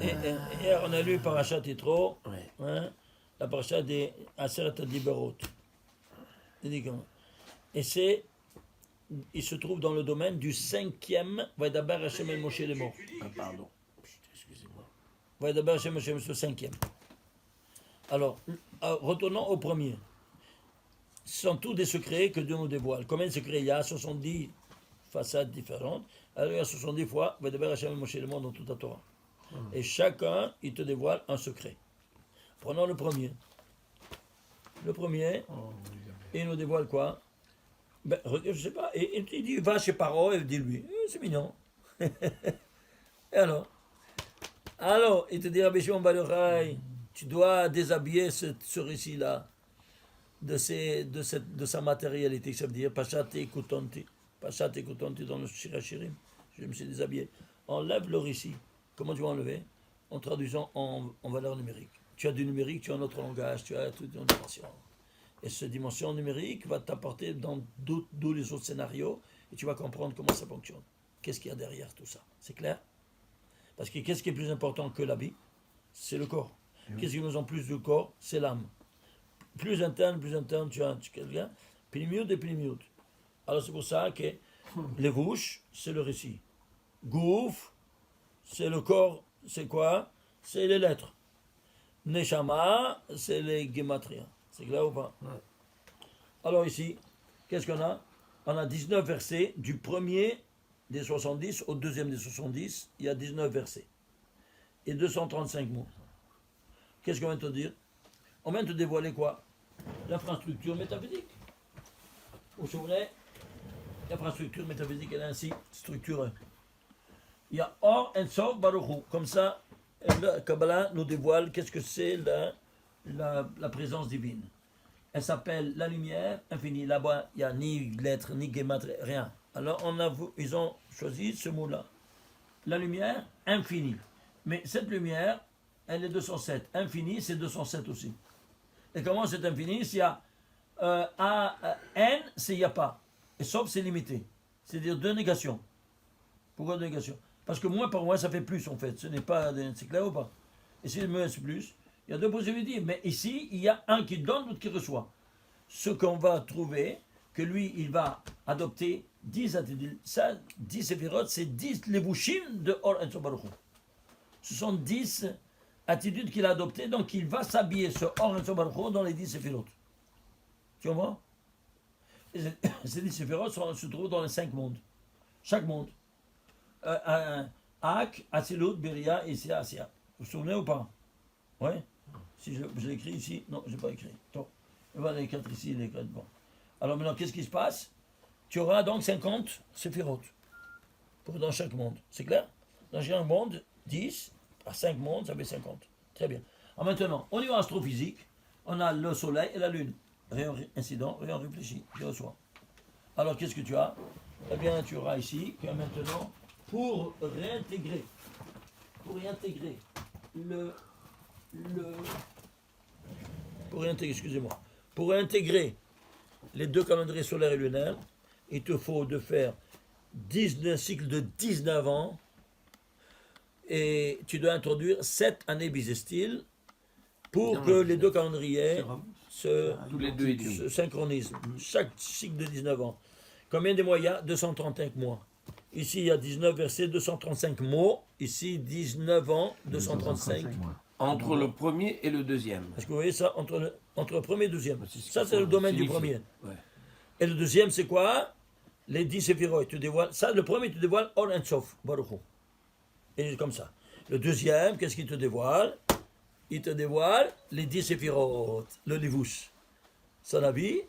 Hier, on a lu Parashat Yitro, Ouais. hein, la Parashat des Aseret Diberot. Et il se trouve dans le domaine du 5e Vaidaber Hashem El Moshe les morts. Ah, pardon. Excusez-moi. Vaidaber Hashem Moshe, c'est le 5e. Alors, retournons au premier. Ce sont tous des secrets que Dieu nous dévoile. Combien de secrets il y a? 70 façades différentes. Alors il y a 70 fois Vaidaber Hashem El Moshe les morts dans toute la Torah. Et chacun, il te dévoile un secret. Prenons le premier. Le premier, il nous dévoile quoi? Ben, je sais pas. Et il dit, va chez Paro et dis-lui. C'est mignon. Et alors, il te dit, Rabbi Shimon Bar Yochai, tu dois déshabiller ce récit-là de sa matérialité. Ça veut dire, Pachate Kutonti. Pachate Kutonti dans le Shirachirim. Je me suis déshabillé. Enlève le récit. Comment tu vas enlever? En traduisant en valeur numérique. Tu as du numérique, tu as un autre langage, tu as toute une dimension. Et cette dimension numérique va t'apporter dans tous les autres scénarios et tu vas comprendre comment ça fonctionne. Qu'est-ce qu'il y a derrière tout ça? C'est clair? Parce que qu'est-ce qui est plus important que la vie? C'est le corps. Qu'est-ce qui nous en plus du corps? C'est l'âme. Plus interne, tu as quelqu'un. Pnimiut et pnimiut. Alors c'est pour ça que les bouches, c'est le récit. Gouf, c'est le corps, c'est quoi? C'est les lettres. Neshama, c'est les gematria. C'est clair ou pas? Ouais. Alors ici, qu'est-ce qu'on a? On a 19 versets, du premier des 70 au deuxième des 70, il y a 19 versets. Et 235 mots. Qu'est-ce qu'on vient de te dire? On vient de te dévoiler quoi? L'infrastructure métaphysique. Vous vous souvenez? L'infrastructure métaphysique, elle est ainsi structurée. Il y a Or en Sof Baruch Hu. Comme ça, le Kabbalah nous dévoile qu'est-ce que c'est la présence divine. Elle s'appelle la lumière infinie. Là-bas, il n'y a ni lettres, ni gematria, rien. Alors, ils ont choisi ce mot-là. La lumière infinie. Mais cette lumière, elle est 207. Infinie, c'est 207 aussi. Et comment c'est infini? S'il y a N, c'est il n'y a pas. Et sauf, c'est limité. C'est-à-dire deux négations. Pourquoi deux négations? Parce que moins par moins, ça fait plus en fait. Ce n'est pas. C'est clair ou pas? Et si moins c'est plus, il y a deux possibilités. Mais ici, il y a un qui donne, l'autre qui reçoit. Ce qu'on va trouver, que lui, il va adopter 10 attitudes. Ça, 10 séphirotes, c'est 10 levushim de Or en Sof Baruch Hu. Ce sont 10 attitudes qu'il a adoptées, donc il va s'habiller ce Or en Sof Baruch Hu dans les 10 séphirotes. Tu comprends? Ces 10 séphirotes se trouvent dans les 5 mondes. Chaque monde. Ak, Atzilut, Beria et Asya. Vous vous souvenez ou pas? Oui. Si je l'écris ici, non, je n'ai pas écrit. Donc, on va les 4 ici, les 4. Bon. Alors maintenant, qu'est-ce qui se passe? Tu auras donc 50 séphirotes dans chaque monde. C'est clair? Dans chaque monde, 10 à 5 mondes, ça fait 50. Très bien. Alors maintenant, au niveau astrophysique, on a le soleil et la lune. Rien incident, rien réfléchi, je reçois. Alors qu'est-ce que tu as? Eh bien, tu auras ici que maintenant, pour réintégrer pour intégrer les deux calendriers solaires et lunaires, il te faut de faire 19 cycles de 19 ans et tu dois introduire 7 années bissextiles pour que les deux calendriers se synchronisent. Chaque cycle de 19 ans. Combien de mois il y a? 235 mois. Ici, il y a 19 versets, 235 mots. Ici, 19 ans, 235 mois. Entre le premier et le deuxième. Est-ce que vous voyez ça? Entre le premier et le deuxième. Ça, c'est le domaine du premier. Ouais. Et le deuxième, c'est quoi? Les 10 séphirotes. Tu dévoiles. Ça, le premier, tu dévoiles Or en Sof Baruch Hu. Et comme ça. Le deuxième, qu'est-ce qu'il te dévoile? Il te dévoile les 10 séphirotes. Le Levush. Son avis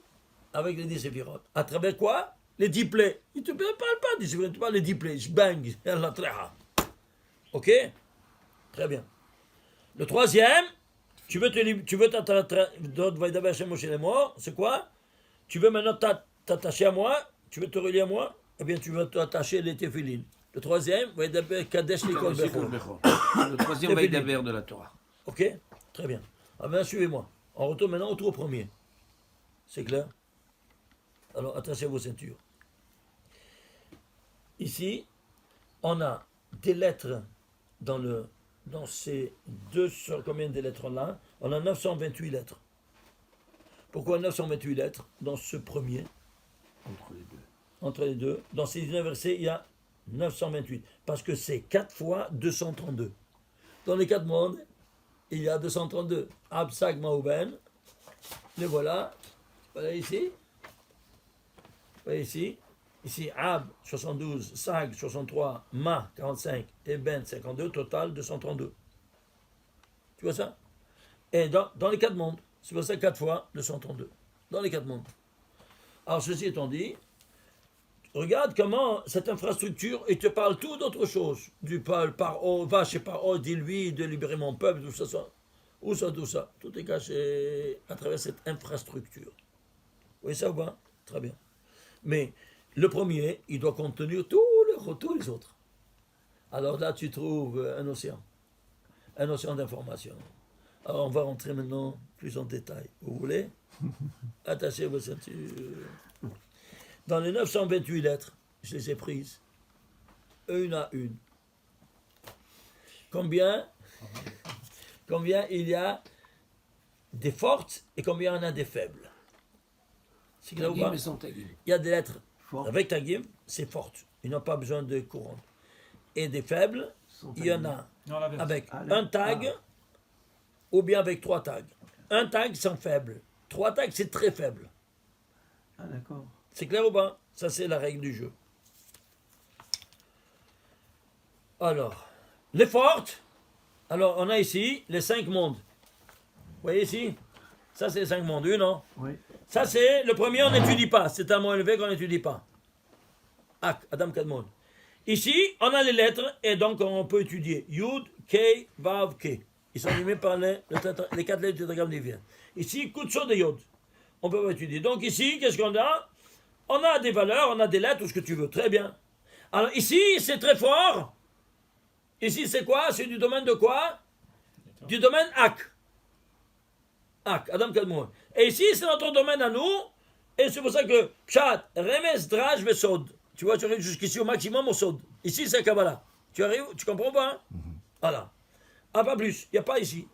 avec les 10 séphirotes. À travers quoi? Les 10 plaies. Il ne te parle pas des séphirotes, il te parle des 10 plaies. Bang. Ok? Très bien. Le troisième, tu veux c'est quoi? Tu veux maintenant t'attacher à moi? Tu veux te relier à moi? Eh bien, tu veux t'attacher les téphilines. Le troisième, Kadesh Likol Bechor. Le troisième Vaidaber de la Torah. Ok? Très bien. Ah bien, suivez-moi. On retourne maintenant au premier. C'est clair? Alors, attachez vos ceintures. Ici, on a des lettres dans le dans ces combien de lettres-là, on a 928 lettres. Pourquoi 928 lettres dans ce premier? Entre les deux. Entre les deux, dans ces 19 versets, il y a 928. Parce que c'est 4 fois 232. Dans les 4 mondes, il y a 232. Ab, Sag, Maouben. Les voilà. Voilà ici. Voilà ici. Ici, Ab, 72, Sag, 63, Ma, 45, et Ben, 52, total 232. Tu vois ça? Et dans les 4 mondes. C'est pour ça 4 fois 232. Dans les 4 mondes. Alors, ceci étant dit, regarde comment cette infrastructure, il te parle tout d'autre chose. Du paro, va chez paro, dis-lui de libérer mon peuple, tout ça. Où ça, tout ça? Tout est caché à travers cette infrastructure. Vous voyez ça ou pas? Très bien. Mais le premier, il doit contenir tous les autres. Alors là, tu trouves un océan d'informations. Alors on va rentrer maintenant plus en détail. Vous voulez? Attachez vos ceintures. Dans les 928 lettres, je les ai prises, une à une. Combien il y a des fortes et combien il y en a des faibles? C'est clair ou pas? Tagim et sans tagim. Il y a des lettres Fortes. avec tagim, c'est forte. Ils n'ont pas besoin de couronne. Et des faibles, Sans il y en tagim. a Non, l'inverse. avec Ah, un tag ou bien avec 3 tags. Un tag, c'est faible. 3 tags, c'est très faible. Ah, d'accord. C'est clair ou pas? Ça, c'est la règle du jeu. Alors, les fortes. Alors, on a ici les 5 mondes. Vous voyez ici? Ça, c'est les 5 mondes. Non? Oui. Ça, c'est le premier, on n'étudie pas. C'est un mot élevé qu'on n'étudie pas. Ak, Adam Kadmon. Ici, on a les lettres et donc on peut étudier. Yud, Kei, Vav, Kei. Ils sont animés par les 4 lettres du tétragramme divin. Ici, Kutso de Yod. On peut pas étudier. Donc ici, qu'est-ce qu'on a? On a des valeurs, on a des lettres, tout ce que tu veux. Très bien. Alors ici, c'est très fort. Ici, c'est quoi? C'est du domaine de quoi? Du domaine Ak. Ak, Adam Kadmon. Et ici, c'est notre domaine à nous. Et c'est pour ça que Pshat, Remes, Draj, Vesod. Tu vois, tu arrives jusqu'ici au maximum au Sod. Ici, c'est Kabbalah. Tu arrives, tu comprends pas? Hein? Voilà. Ah, pas plus. Il n'y a pas ici.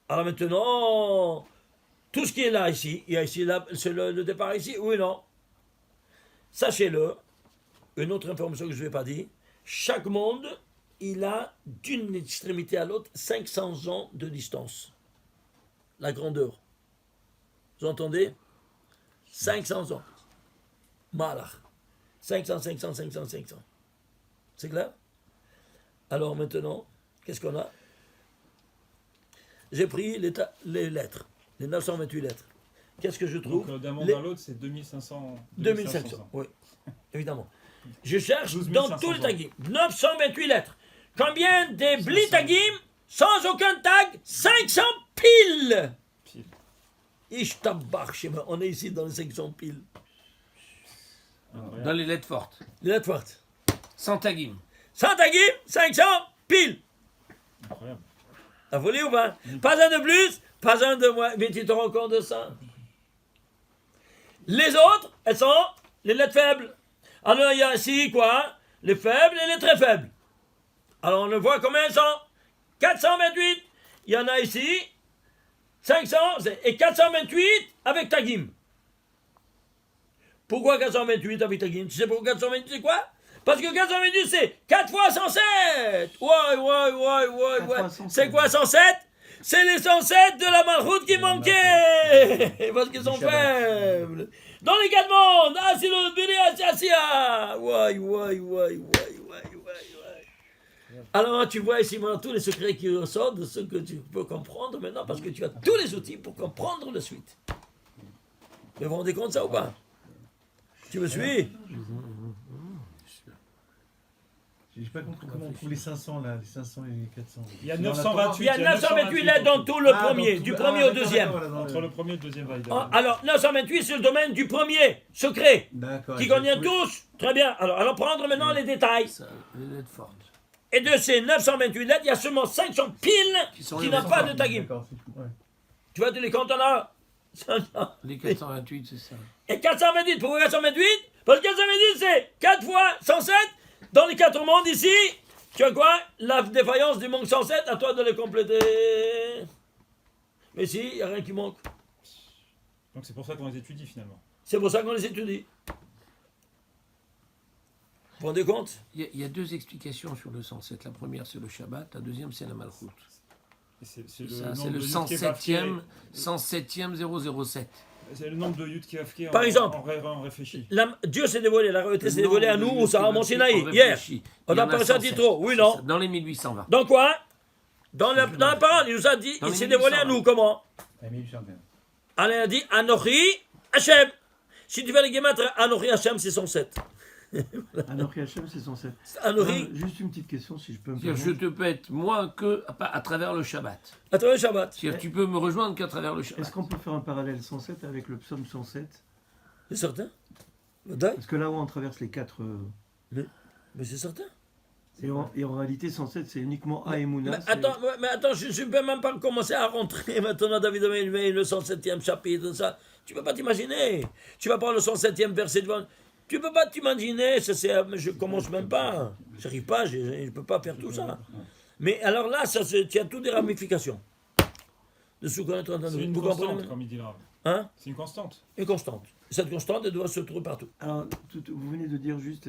Alors maintenant, tout ce qui est là, ici, il y a ici, là, c'est le départ ici, oui, non. Sachez-le, une autre information que je ne vais pas dire, chaque monde, il a d'une extrémité à l'autre 500 ans de distance. La grandeur. Vous entendez? 500 ans. Malach. 500. C'est clair? Alors maintenant, qu'est-ce qu'on a? J'ai pris les lettres, les 928 lettres. Qu'est-ce que je trouve? Donc d'un monde à l'autre, c'est 2500. 2500, oui, évidemment. Je cherche 12 dans 500 tous les tagim. 928 lettres. Combien des bli tagim sans aucun tag? 500 piles. Pile. Ishtabach, Shema. On est ici dans les 500 piles. Incroyable. Dans les lettres fortes. Les lettres fortes. Sans tagim. Sans tagim, 500 piles. Incroyable. T'as voulu ou pas? Pas un de plus, pas un de moins. Mais tu te rends compte de ça? Les autres, elles sont les lettres faibles. Alors il y a ici quoi? Les faibles et les très faibles. Alors on le voit combien elles sont? 428. Il y en a ici 500 et 428 avec Tagim. Pourquoi 428 avec Tagim? Tu sais pourquoi 428 c'est quoi? Parce que 428 c'est 4 fois 107. Ouais. C'est quoi 107? C'est les 107 de la Malchoute qui manquaient. Parce qu'ils sont faibles. Dans les 4 mondes. Asilut, Bili, Asia. Ouais. Alors tu vois ici maintenant tous les secrets qui ressortent de ce que tu peux comprendre maintenant parce que tu as tous les outils pour comprendre la suite. Mais vous vous rendez compte ça ou pas? Tu me suis? J'ai pas compris comment on trouve les 500 là, les 500 et les 400. Il y a Dans la 928. Il y a 928 lettres dans tout le premier, du premier au deuxième. Entre le premier et le deuxième valide. Alors 928 c'est le domaine du premier, secret, D'accord. qui contient tous. Très bien. Alors allons prendre maintenant les détails. Ça, les lettres fortes. Et de ces 928 lettres, il y a seulement 500 piles sont qui les n'ont lettres pas de tagim. D'accord, c'est tout. Ouais. Tu vois, tu les comptes là. Les 428, c'est ça. Et 428, pourquoi 428? Parce que 428 c'est 4 fois 107 dans les 4 mondes ici. Tu as quoi? La défaillance du manque 107, à toi de les compléter. Mais si, il n'y a rien qui manque. Donc c'est pour ça qu'on les étudie finalement. C'est pour ça qu'on les étudie. Vous vous rendez compte? Il y a deux explications sur le 107. La première, c'est le Shabbat. La deuxième, c'est la Malchut. Et c'est Ça, c'est nombre le de Yud Kevavke. 107e 007. C'est le nombre de Yud Kevavke Par exemple, en réfléchi. Dieu s'est dévoilé, la royauté s'est dévoilée à nous, au au Sarah Mont Sinaï, hier. On a parlé ça trop, oui, non? Dans les 1820. Dans quoi? Dans la parole, il nous a dit, Dans il les s'est dévoilé à 1820. nous, comment? Émile Chambert. Allah a dit, Anochi Hachem. Si tu fais les guématres, Anochi Hachem, c'est 107. Anochi Hachem, c'est 107. Anochi, Juste une petite question, si je peux me C'est-à-dire, je permettre. te peux être moins que à travers le Shabbat. à travers le Shabbat. C'est-à-dire, tu peux me rejoindre qu'à travers le Shabbat. Est-ce qu'on peut faire un parallèle 107 avec le psaume 107? C'est certain? Wadai. Parce que là où on traverse les quatre... Mais c'est certain. et en réalité, 107, c'est uniquement Aemouna. Mais attends, je ne peux même pas commencer à rentrer maintenant, David Amélie, le 107e chapitre, ça. Tu ne peux pas t'imaginer. Tu vas prendre le 107e verset devant. Tu ne peux pas t'imaginer. Je ne commence même pas. Je n'arrive pas, je ne peux pas faire tout ça. Mais alors là, tu as toutes des ramifications. De ce qu'on est en train de C'est une vous comprenez constante, comme il dit là. Hein? C'est une constante. Une constante. Cette constante, elle doit se trouver partout. Alors, vous venez de dire juste,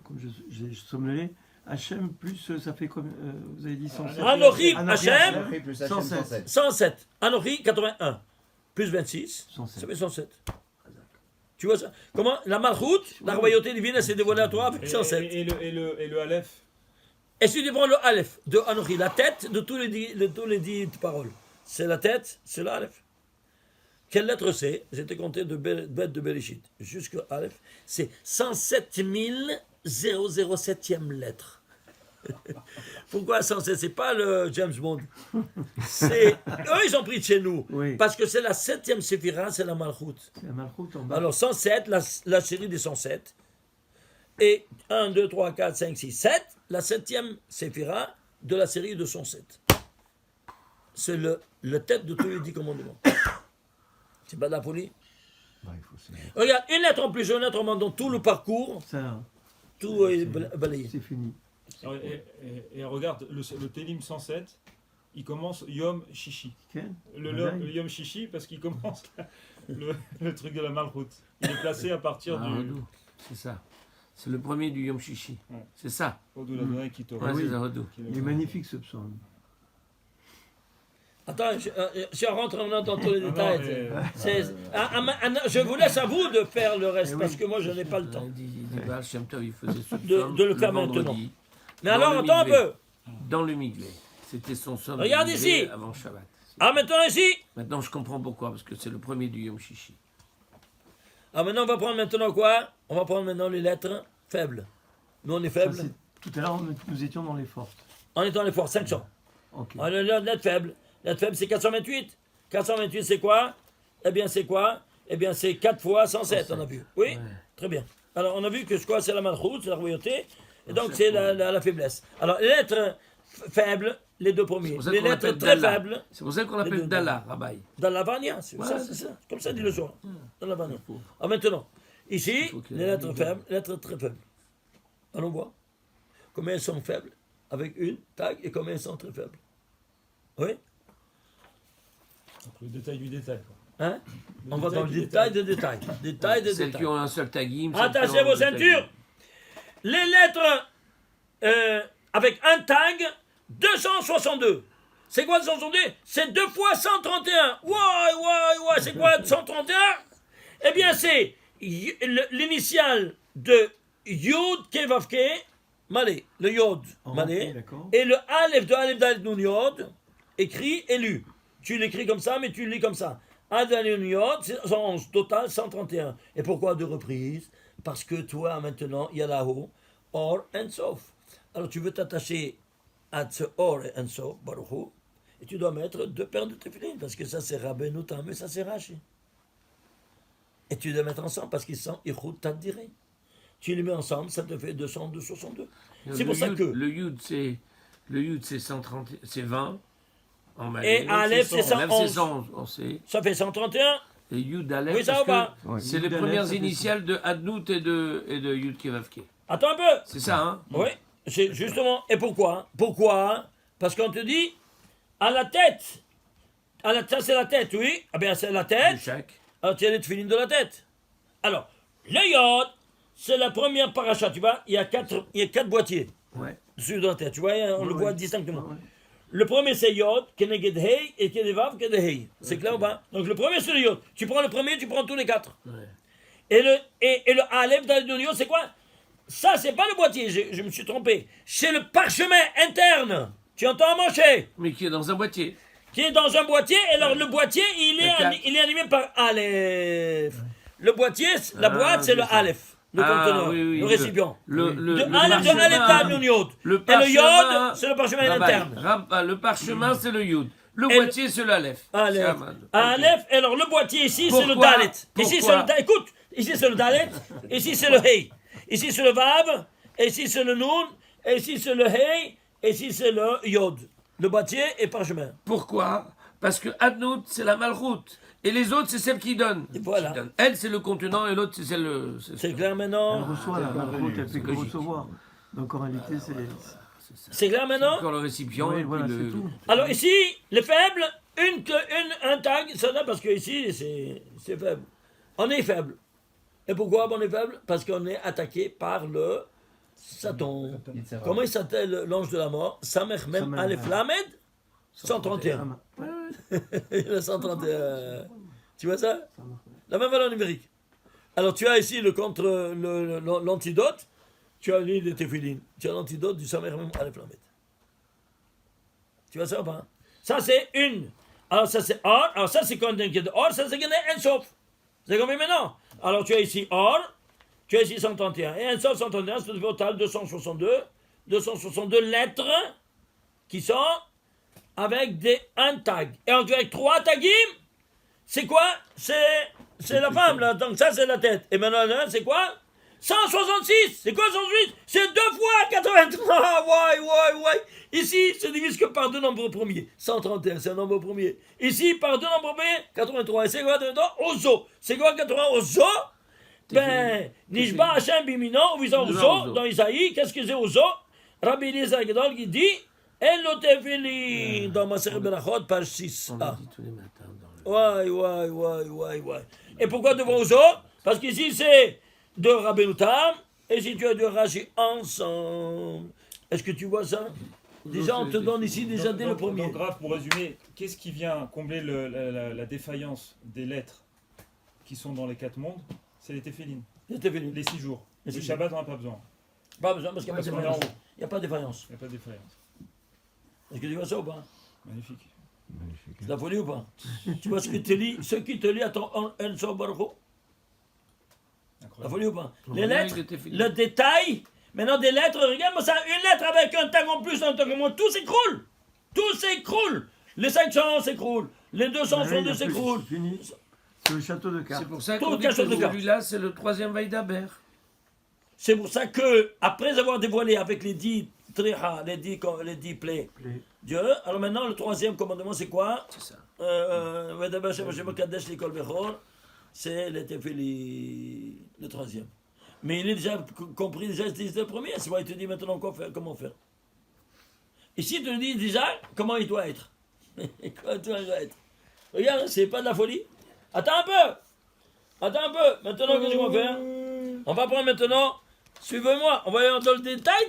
comme j'ai somnolé, Hachem plus, ça fait comme, vous avez dit 107. Anochi Anochi Hachem, Anochi plus Hachem 107. 107. Anochi, 81. Plus 26, 107. ça fait 107. Tu vois ça? Comment? La Malchut, la royauté divine, elle s'est dévoilée à toi avec 107. Et le Aleph. Et si tu prends le Aleph de Anochi, la tête de tous les 10 paroles, c'est la tête, c'est l'Aleph. Quelle lettre c'est? J'étais compté de bête de Bereshit jusqu'à Aleph. C'est 107 007e lettre. Pourquoi 107? C'est pas le James Bond. Eux, ils ont pris de chez nous. Oui. Parce que c'est la 7e séphira, c'est la Malchut. C'est la Malchut en bas. Alors 107, la série des 107. Et 1, 2, 3, 4, 5, 6, 7, la 7e séphira de la série de 107. C'est le tête de tous les 10 commandements. C'est pas de la folie? Ouais, il faut Regarde, une lettre en plus, une lettre en moins, dans tout le parcours, ça, tout est balayé. c'est fini. Et regarde, le Télim 107, il commence Yom Shishi. Ken Le Badaï. Yom Shishi, parce qu'il commence le truc de la Malchut. Il est placé à partir Ah, du. Hodou. C'est ça. C'est le premier du Yom Shishi. Ouais. C'est ça. Odou l'Adonai qui te Ouais, oui. c'est ça, Hodou. Il est magnifique ce psaume. Attends, si on rentre dans tous les Non, détails. Je vous laisse à vous de faire le reste, Eh oui. parce que moi, je n'ai pas le temps. Il dit Baal Shem Tov, il faisait ce De psaume le faire vendredi, maintenant. Mais Dans alors, le attends un Mikvé. peu. Dans le Migvé. C'était son psaume. Regarde du Mikvé ici. Avant Shabbat. Ah, maintenant ici. Maintenant, je comprends pourquoi, parce que c'est le premier du Yom Shishi. Ah, maintenant, on va prendre maintenant quoi? On va prendre maintenant les lettres faibles. Nous, on est Ça, faibles. tout à l'heure, nous étions dans les fortes. On est dans les forces, 500. Ok. On est la lettre faible. La lettre faible, c'est 428. 428, c'est quoi? Eh bien, c'est quoi? Eh bien, c'est 4 fois 107, on a vu. Oui? Ouais. Très bien. Alors, on a vu que c'est quoi? C'est la malchoute, c'est la royauté. Et donc, c'est la faiblesse. Alors, les lettres faibles, les deux premiers. pour ça Les qu'on lettres l'appelle très Dalla. faibles, C'est pour ça qu'on Les l'appelle deux. Dalla, Rabbi. dans la Vania. C'est ça, Ouais, c'est ça. Comme ça dit le soir. Dans la Vania. faut- Alors, maintenant, ici, faut qu'il y les ait lettres un faibles, les lettres très faibles. Allons voir. Combien elles sont faibles avec une tag et combien elles sont très faibles. Oui? Donc, le détail du détail. Quoi. Hein? On va dans le détail de détail. Détail de Celles détail. qui ont un seul tagim. celles qui Attachez ont vos deux tagim. ceintures. Les lettres avec un tag, 262. C'est quoi 262? C'est 2 fois 131. Ouais, c'est quoi 131? Eh bien, c'est l'initiale de Yod Kevavke, Malé, le Yod, Oh, Malé, ok, d'accord. et le Aleph de Aleph Dalet Nun Yod, écrit et lu. Tu l'écris comme ça, mais tu le lis comme ça. Aleph Dalet Nun Yod, c'est 111, total 131. Et pourquoi deux reprises? Parce que toi, maintenant, il y a là-haut, Or and Sof. Alors tu veux t'attacher à ce Or and Sof, Baruch Hu, et tu dois mettre 2 paires de tefillin, parce que ça c'est Rabbeinu Tam, mais ça c'est Rashi. Et tu dois mettre ensemble, parce qu'ils sont Ichud Taddiré. Tu les mets ensemble, ça te fait 262. C'est pour ça que... Le Yud, c'est 130, c'est 20. En malais. Et Aleph, c'est Aleph, c'est 111. 111, on sait. Ça fait 131. Et Yud, Aleph, Oui, ça parce va que pas. Ouais, c'est Yud, les Aleph, premières ça fait initiales de Adnout et de Yud Kevavke. Attends un peu. C'est ça, hein? Oui. C'est justement, et pourquoi? Pourquoi? Parce qu'on te dit, à la tête, ça c'est la tête, oui, ah bien c'est la Du tête, chaque. alors tu as les tefilines de la tête. Alors, le yod, c'est la première paracha, tu vois, il y a quatre boîtiers Ouais. dessus de la tête, tu vois, on le Ouais, voit ouais. distinctement. Ouais. Le premier c'est yod, keneged hey, et kenevav, keneged hey. C'est clair ou pas? Donc le premier c'est le yod. Tu prends le premier, tu prends tous les quatre. Ouais. Et le aleph dans le yod, c'est quoi? Ça, c'est pas le boîtier, je me suis trompé. C'est le parchemin interne. Tu entends, mon cher? Mais qui est dans un boîtier. Qui est dans un boîtier. Et alors, le boîtier, il quatre. est animé par aleph. Le boîtier, la boîte, c'est le c'est ça. aleph. Le conteneur, oui, oui, le récipient. Le De le aleph, de parchemin- aleph, à le yod. Le Et le parchemin- yod, c'est le parchemin Rabbi, interne. le parchemin, c'est le yud. Le Et boîtier, c'est l'alef. Aleph. C'est Amad. Ok. Aleph, et alors le boîtier ici, c'est le Pourquoi? dalet. Ici, c'est Pourquoi? le dalet. Écoute, ici, c'est le dalet. Ici, c'est le hey. Ici, c'est le vav. Ici, c'est le nun. Ici, c'est le hey. Ici, c'est le yod. Le boîtier et parchemin. Pourquoi? Parce que Adnout, c'est la malroute. Et les autres, c'est celle qui donne. Et voilà. Qui donne. Elle, c'est le contenant et l'autre, c'est celle. C'est clair Elle maintenant? reçoit la malroute, elle fait que logique. recevoir. Donc en réalité, c'est. C'est clair maintenant? Encore le récipient. Oui, et voilà, puis c'est le... tout. Alors ici, les faibles, un tag, ça donne parce que ici, c'est faible. On est faible. Et pourquoi on est faible? Parce qu'on est attaqué par le Satan. Comment il s'appelle l'ange de la mort? Samer Mem Samer Aleph Mem. Lamed 131. Le 131. Tu vois ça? La même valeur numérique. Alors tu as ici le contre l'antidote. Tu as l'île de Téphilines. Tu as l'antidote du Samer Mem Aleph Lamed. Tu vois ça ou pas? Ça c'est une. Alors ça c'est or. Alors ça c'est quand il y a de or. Ça c'est gagné un sauf. C'est combien maintenant? Alors tu as ici or. Tu as ici 131. Et un sauf 131, c'est au total 262 lettres qui sont avec un tag. Et alors tu as avec 3 taggim. C'est quoi? C'est la femme là. Donc ça c'est la tête. Et maintenant là c'est quoi? 166. C'est quoi 166? C'est 2 fois 83. Ouais. Ici, se divise que par 2 nombres premiers. 131, c'est un nombre premier. Ici, par 2 nombres premiers, 83. Et c'est quoi 83? Ozo. C'est quoi 80? Ozo? Ben, Nishba Hashem Bimino, ou Ozo, dans Isaïe, qu'est-ce que c'est Ozo? Rabbi Eliezer Gedol qui dit, Elo Tefilin, dans Maser Berachot, page 6. On le dit tous les matins. Dans le... Ouais. Et pourquoi devant Ozo? Parce qu'ici, c'est de Rabbeinu Tam, et si tu as deux Rashi ensemble. Est-ce que tu vois ça? Déjà, on te donne ici déjà dès le premier. Donc, Raph, pour résumer, qu'est-ce qui vient combler la défaillance des lettres qui sont dans les 4 mondes? C'est les téphilines. Les Tefilin. Les 6 jours. Les Le 6 Shabbat, on n'a pas besoin. Pas besoin parce qu'il n'y a pas de Parce qu'on est en défaillance. haut. Il n'y a pas de défaillance. Il n'y a pas de défaillance. Est-ce que tu vois ça ou pas? Magnifique. C'est la folie ou pas? Tu vois ce qui te lit à ton Un Sof Baruch Hu? La Incroyable. folie ou pas? On Les revient lettres, avec le Tefilin. le détail, maintenant des lettres, regarde-moi ça, une lettre avec un tag en plus, un tag en moins, tout s'écroule! Tout s'écroule! Les 500 s'écroulent, les 262 s'écroulent. Fini. C'est le château de cartes. C'est pour ça Tout qu'on le dit que cachot de cartes. celui-là, c'est le 3e Vaïdaber. C'est pour ça que, après avoir dévoilé avec les 10 triha, les 10 plaies, Dieu, alors maintenant le 3e commandement c'est quoi? C'est ça. Vedaber Shem Hashem Kadesh Likol Bechor, c'est le Tefilin, le 3e. Mais il est déjà compris, déjà c'était le premier, c'est pourquoi il te dit maintenant comment faire. Ici il te dit déjà comment il doit être. Comment il doit être. Regarde, c'est pas de la folie. Attends un peu. Maintenant qu'est-ce qu'on va faire? On va prendre maintenant, suivez-moi, on va aller dans le détail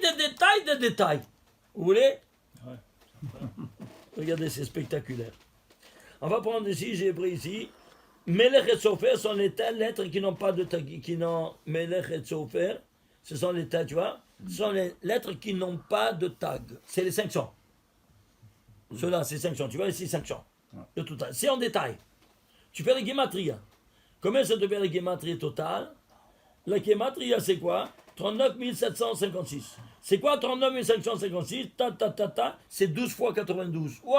des détails. Vous voulez? Ouais. Regardez, c'est spectaculaire. On va prendre ici, j'ai pris ici. Melech et Sofer sont les telles lettres qui n'ont pas de tag. Melech et Sofer, ce sont les tag, tu vois? Ce sont les lettres qui n'ont pas de tag. C'est les 500. Ceux-là, c'est 500. Tu vois ici, 500. Le total. C'est en détail. Tu fais la gematria. Combien ça te fait la gematria totale? La gematria, c'est quoi? 39 756. C'est quoi 39 756? C'est 12 fois 92. Ouais.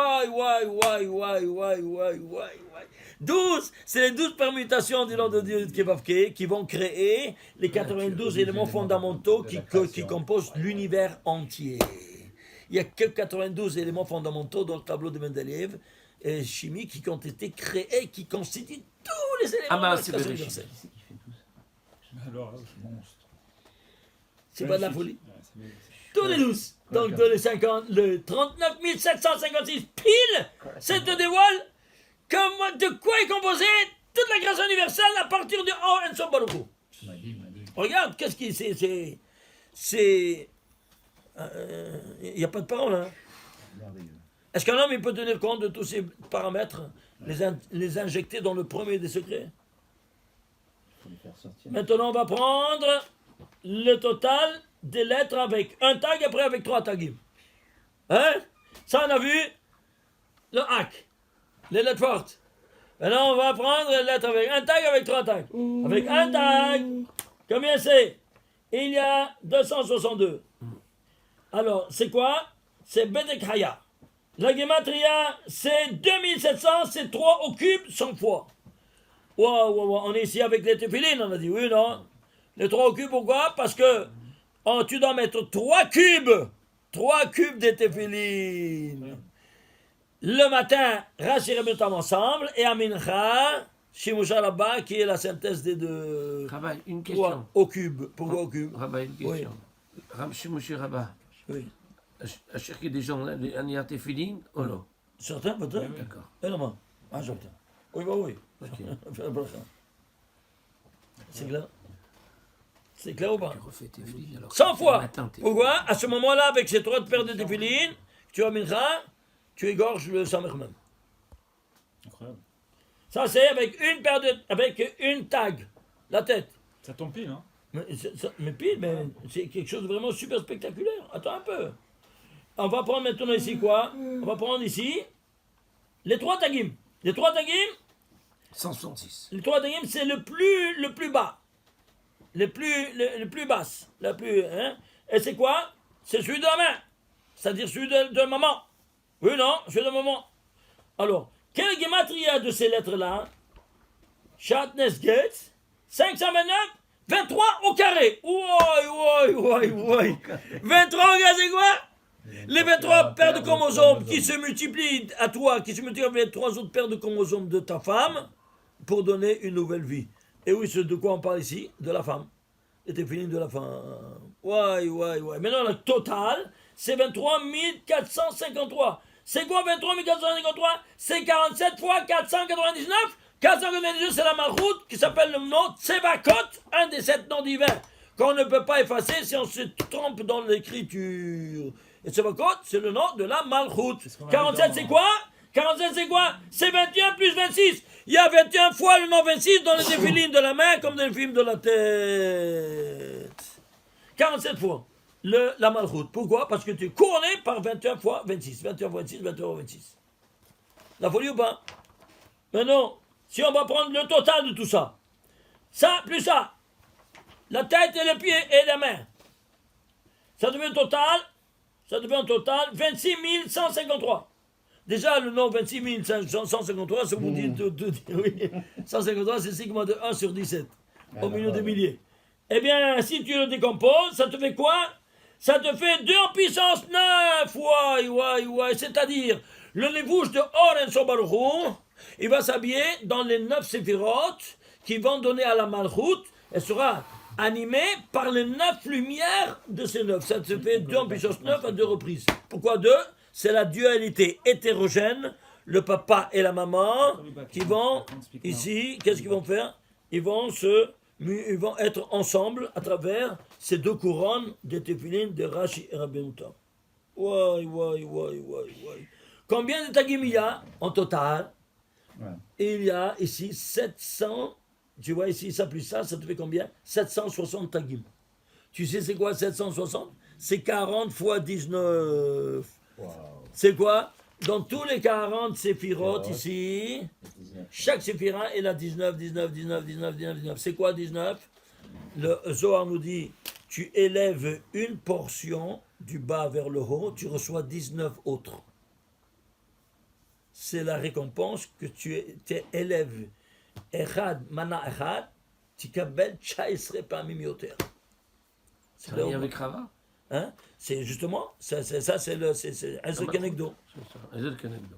12, c'est les 12 permutations du nom de Dieu de Kevavke qui vont créer les 92 éléments fondamentaux qui composent l'univers entier. Il n'y a que 92 éléments fondamentaux dans le tableau de Mendeleev et chimique qui ont été créés, qui constituent tous les éléments de la c'est création Bereshit. universelle. Alors là, c'est monstre. C'est pas de la Magnifique. folie. Ouais, c'est magnifique. tous les 12. Donc le 39 756 pile, ça te dévoile de quoi est composée toute la grâce universelle à partir de Or en Sof Baruch Hu. Regarde, qu'est-ce qui c'est. Il n'y a pas de parole, hein. Est-ce qu'un homme il peut tenir compte de tous ces paramètres, les injecter dans le premier des secrets? Maintenant, on va prendre le total des lettres avec un tag, après avec 3 tags. Hein? Ça, on a vu le hack, les lettres fortes. Maintenant, on va prendre les lettres avec un tag, avec 3 tags. Avec un tag, combien c'est? Il y a 262. Alors, c'est quoi? C'est Bedek Haya. La Gematria, c'est 2700, c'est 3 au cube 100 fois. Wow. On est ici avec les téphilines, on a dit oui, non? Les 3 au cube, pourquoi? Parce que tu dois mettre 3 cubes de téphilines. Le matin, Rashi Rebutam ensemble, et à Mincha, Shimusha là-bas, qui est la synthèse des deux. Rabbi, une 3 question. au cube. Pourquoi au cube? Rabbi, une question. Monsieur Rabbi, Oui. à chercher des gens, un Yartefilin, ou non? Certains, peut-être? D'accord. Énormément. Certain. Oui. Ok. C'est clair? C'est clair ou pas? Tu refais tes filines alors. 100 fois! Matin, tes Pourquoi? À ce moment-là, avec ces 3 paires de téphilines, tu as mincha, tu égorges le samer même. Incroyable. Ça, c'est avec une tag, la tête. Ça tombe pile, hein. Mais pile, mais c'est quelque chose de vraiment super spectaculaire. Attends un peu. On va prendre maintenant ici quoi? On va prendre ici les 3 tagim. Les 3 tagim, 166. les 3 tagim, c'est le plus bas. Le plus basse. Hein? Et c'est quoi? C'est celui de la main. C'est-à-dire celui de maman. Oui, non? Celui de maman. Alors, quelle gematria de ces lettres-là? Shatnes Getz, 529, 23 au carré. Ouais. 23 au carré, c'est quoi? Les 23 paires de chromosomes qui se multiplient à toi, qui se multiplient avec 3 autres paires de chromosomes de ta femme pour donner une nouvelle vie. Et oui, c'est de quoi on parle ici? De la femme. Et t'es fini de la femme. Ouais. Maintenant, le total, c'est 23 453. C'est quoi 23 453? C'est 47 fois 499. 499, c'est la malchoute qui s'appelle le nom Tsevakot, un des 7 noms divins qu'on ne peut pas effacer si on se trompe dans l'écriture. Et Tsevakot, c'est le nom de la malchoute. 47, c'est quoi? 47, c'est quoi? C'est 21 plus 26. Il y a 21 fois le nom 26 dans les défilines de la main comme dans le film de la tête. 47 fois la malchoute. Pourquoi? Parce que tu es couronné par 21 fois 26. 21 fois 26, 21 fois 26. La folie ou pas? Maintenant, si on va prendre le total de tout ça, ça plus ça, la tête et les pieds et les mains, ça devient un total 26 153. Déjà, le nom 26 153, ça vous dit, oui, 153, c'est sigma de 1 sur 17, au milieu des milliers. Eh bien, si tu le décomposes, ça te fait quoi? Ça te fait 2 en puissance 9, ouais, c'est-à-dire, le lévouche de Or en Sof Baruch Hu, il va s'habiller dans les 9 séphirotes qui vont donner à la Malchut, elle sera animée par les 9 lumières de ces 9. Ça se fait 2 en puissance 9 à 2 reprises. Pourquoi 2? C'est la dualité hétérogène, le papa et la maman, qui vont, ici, qu'est-ce qu'ils vont faire? Ils vont être ensemble à travers ces 2 couronnes des téphilines de Rashi et Rabbi Yehuda. Ouais. Combien de tagim il y a en total? Il y a ici 700, tu vois ici ça plus ça te fait combien? 760 tagim. Tu sais c'est quoi 760? C'est 40 fois 19. Wow. C'est quoi? Dans tous les 40 séphirotes ici, chaque séphira est la 19. C'est quoi 19? Le Zohar nous dit, tu élèves une portion du bas vers le haut, tu reçois 19 autres. C'est la récompense que tu élèves. Echad, mana echad, tu kabel 19 pamim yoter. C'est rien avec Rava? Hein? C'est justement, ça c'est Ezer Kenegdo. C'est ça. Ezel Kenegdo.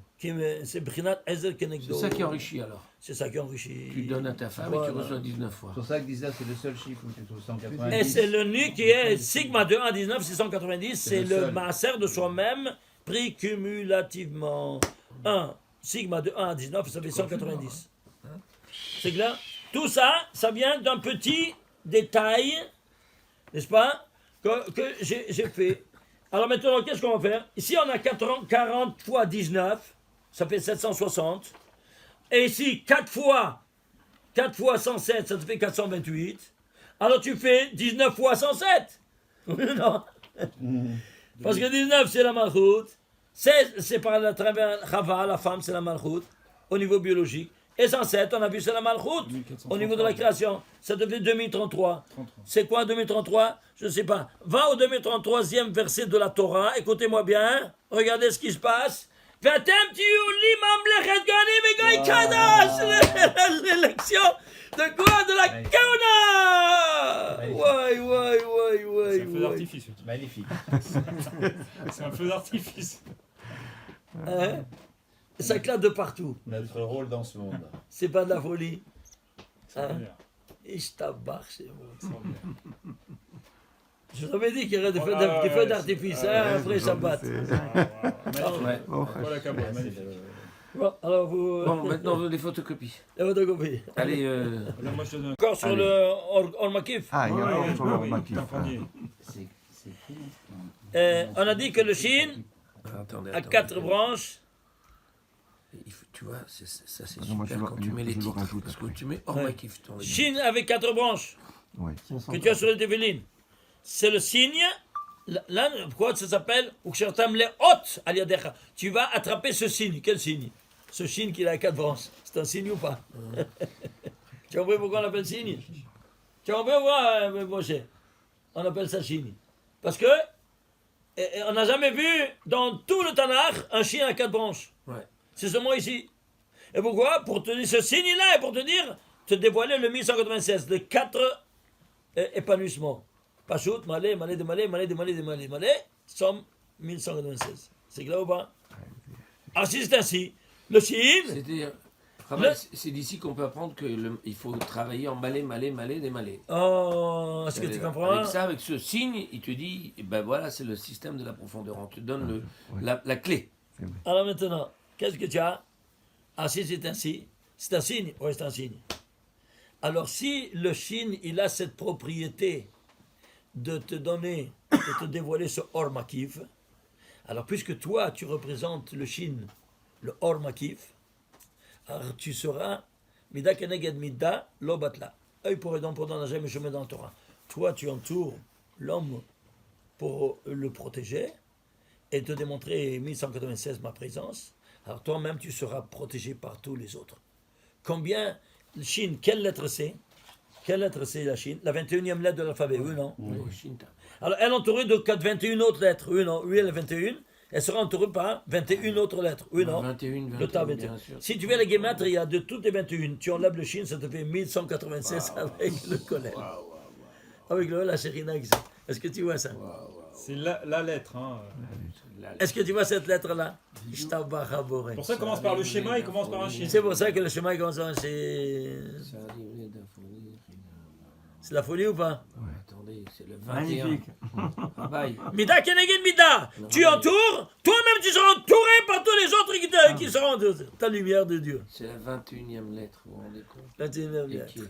C'est Brinat Ezer Kenegdo. C'est ça qui enrichit alors. C'est ça qui enrichit. Tu donnes à ta femme et Voilà. tu reçois 19 fois. C'est pour ça que 19 c'est le seul chiffre où tu trouves 190. Et c'est le nu qui est sigma de 1 à 19, 690, c'est le le seul. maaser de soi-même pris cumulativement. 1, sigma de 1 à 19, ça fait 190. C'est clair? Tout ça, ça vient d'un petit détail, n'est-ce pas, que j'ai fait. Alors maintenant, qu'est-ce qu'on va faire? Ici, on a 40 fois 19, ça fait 760. Et ici, 4 fois 107, ça te fait 428. Alors tu fais 19 fois 107. Oui ou non? Parce que 19, c'est la malchoute. 16, c'est par la travers Chava, la femme, c'est la malchoute, au niveau biologique. Et 107, on a vu, c'est la malchoute, au niveau de la création. Ça te fait 2033. 33. C'est quoi 2033? Je ne sais pas. Va au 2033e verset de la Torah. Écoutez-moi bien. Regardez ce qui se passe. L'élection de quoi? De la Kauna. Ouais, C'est un feu d'artifice. Magnifique. C'est un feu d'artifice. Hein? Ça éclate de partout. Notre rôle dans ce monde. C'est pas de la folie. Extraordinaire. Ishtabach, c'est bon. Extraordinaire. Je t'avais dit qu'il y aurait des feux Ah, des feux ouais, d'artifice c'est- hein, ouais, après Shabbat. Ouais. Voilà, Kabbalah, magnifique. Bon, alors vous. Bon, maintenant on veut les photocopies. La photocopie. Allez, Là, moi, je te donne un Encore sur Allez. le Ormakif. Ah, il y a Ouais, encore sur ouais, le oui, maquis. t'as un panier. C'est fou. On a dit que le Chine attendez, a 4 branches. Tu vois, ça c'est Non, moi, super je le- quand tu mets les je le titres. rajoute Parce que après. tu mets Ormakif. ton livre. Chine avec 4 branches Ouais. que tu as sur les téfilines. C'est le signe. Là, pourquoi ça s'appelle Ukshertam le hot aliadecha. Tu vas attraper ce signe. Quel signe? Ce signe qui a 4 branches. C'est un signe ou pas? Tu as compris pourquoi on appelle signe? Tu as compris pourquoi, Moshe? On appelle ça signe. Parce que on n'a jamais vu dans tout le Tanakh un chien à 4 branches. Ouais. C'est seulement ici. Et pourquoi? Pour te dire ce signe-là et pour te dire, te dévoiler le 1196, les 4 épanouissements. Pachout, malé, malé, de malé, malé, de malé, de malé, malé, somme 1196. C'est clair ou pas? Ah, si c'est ainsi. Le signe, C'est-à-dire, c'est d'ici qu'on peut apprendre qu'il faut travailler en malé, malé, malé, des malais. oh, est-ce que tu comprends? Avec ça, avec ce signe, il te dit, eh ben voilà, c'est le système de la profondeur. On te donne la clé. Alors maintenant, qu'est-ce que tu as? Ah, si c'est ainsi. C'est un signe? Oui, c'est un signe. Alors si le signe, il a cette propriété de te donner, de te dévoiler ce Or Makif, alors puisque toi, tu représentes le Shin, le Or Makif, alors tu seras Mida Keneged Mida Lo Batla. Œil pour œil, dent pour dent, n'a jamais chemin dans le Torah. Toi, tu entoures l'homme pour le protéger et te démontrer 1196 ma présence. Alors toi-même, tu seras protégé par tous les autres. Combien, Shin, quelle lettre c'est? Quelle lettre c'est la Chine? La 21e lettre de l'alphabet, oui, non? Oui, Shinta. Alors, elle est entourée de 21 autres lettres, oui, non? Oui, elle est 21. Elle sera entourée par 21 autres lettres, oui, non? 21, Le tas 21, 21. bien sûr. Si tu fais la guématria de toutes les 21, tu enlèves le Chine, ça te fait 1196 avec le colère. Avec le la Sherinax. Est-ce que tu vois ça? C'est la lettre. Hein. Est-ce que tu vois cette lettre-là? Ishtabachaboré. Pour ça, il commence par le schéma, il commence par un chiffre. C'est pour ça que le chemin commence à... C'est la folie ou pas? Attendez, c'est le 21. Magnifique. Bye. Mida Keneged Mida. Tu entoures, toi-même tu seras entouré par tous les autres qui seront de ta lumière de Dieu. C'est la 21e lettre, vous vous rendez compte? Là, tu es bien. Eki.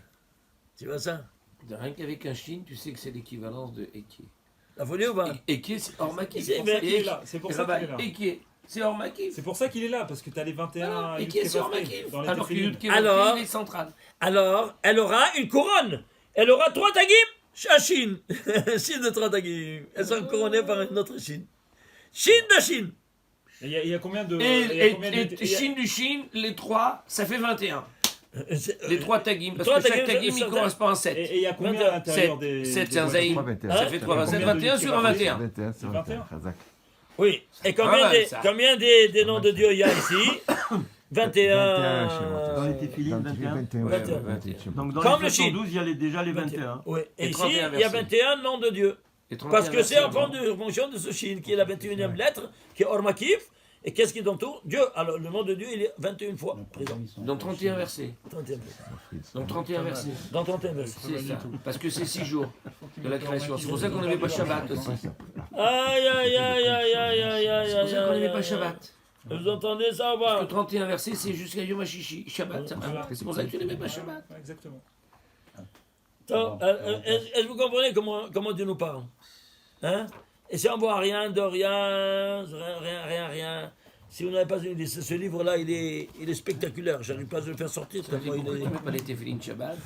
Tu vois ça? Rien qu'avec un chine, tu sais que c'est l'équivalence de Eki. La folie ou pas? Eki, c'est Ormakif. C'est pour ça qu'il est là. C'est pour ça qu'il est là. Eki, c'est Ormakif. C'est pour ça qu'il est là, parce que tu as les 21 Eki, c'est Ormakif. dans les Alors que téfilines. Yudke, Alors- il est central. Alors, elle aura une couronne. Elle aura 3 tagim, à Chine. Chine de 3 tagim. Elle sera couronnée par une autre Chine. Chine de Chine. Et il y a combien de... il y a combien de- Et Chine du Chine, les 3, ça fait 21. C'est- Les 3 tagim, parce trois que chaque tagim, tagim, ça- il ça- correspond à 7. Et il y a combien à l'intérieur des... 7, des c'est un voitures zaïm. 21. Ça fait 3, Combien de 21 sur un 21. 21 sur 21. 21. Razak. Oui. Et Pas combien, mal, des, ça. combien des noms de Dieu il y a ici? 21 chez moi. Dans les téfilines, 21. 21. 21. 21. Donc dans Comme le les Chine. 712, il y a déjà les 21. Oui. Et Et ici, 31 il y a versets. 21 noms de Dieu. Et 31 Parce que c'est versets, en fonction de ce Shin, qui est la 21e lettre, qui est Ormakif. Et qu'est-ce qui est dans tout Dieu. Alors, le nom de Dieu, il est 21 fois présent. Dans 31 versets. 31 Dans 31 versets. Dans 31 versets. C'est ça. Parce que c'est 6 jours de la création. C'est pour ça qu'on n'avait pas Shabbat aussi. Aïe, aïe, aïe, aïe, aïe, aïe, aïe, C'est pour ça qu'on aïe, n'avait pas aïe, Shabbat. Vous entendez ça ou Parce pas que 31 versets, c'est jusqu'à Yom HaShishi. Shabbat, ça va. Voilà. C'est pour ça que tu n'aimais pas Shabbat. Exactement. Donc, est-ce que vous comprenez comment Dieu nous parle? Hein? Et si on voit rien de rien, si vous n'avez pas une idée, ce livre-là, il est spectaculaire. J'arrive pas à le faire sortir. Ça dit tellement pourquoi il tu est... ne mets pas les Tefillin Shabbat?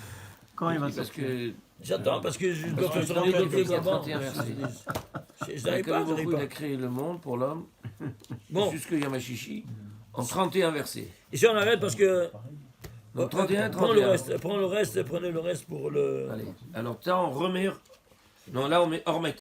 Quand il va Parce sortir que J'attends parce que je dois faire que sortir dans le livre il y a avant. 31 versets. Je n'arrive pas, Akadosh Baruch Hu, il pas. a créé le monde pour l'homme Bon, jusqu'à Yom HaShishi en 31 versets. ici on arrête parce que... Donc 31, Prends le 31. reste, prenez le reste pour le... Allez. Alors, là, on remet. Non, là, on met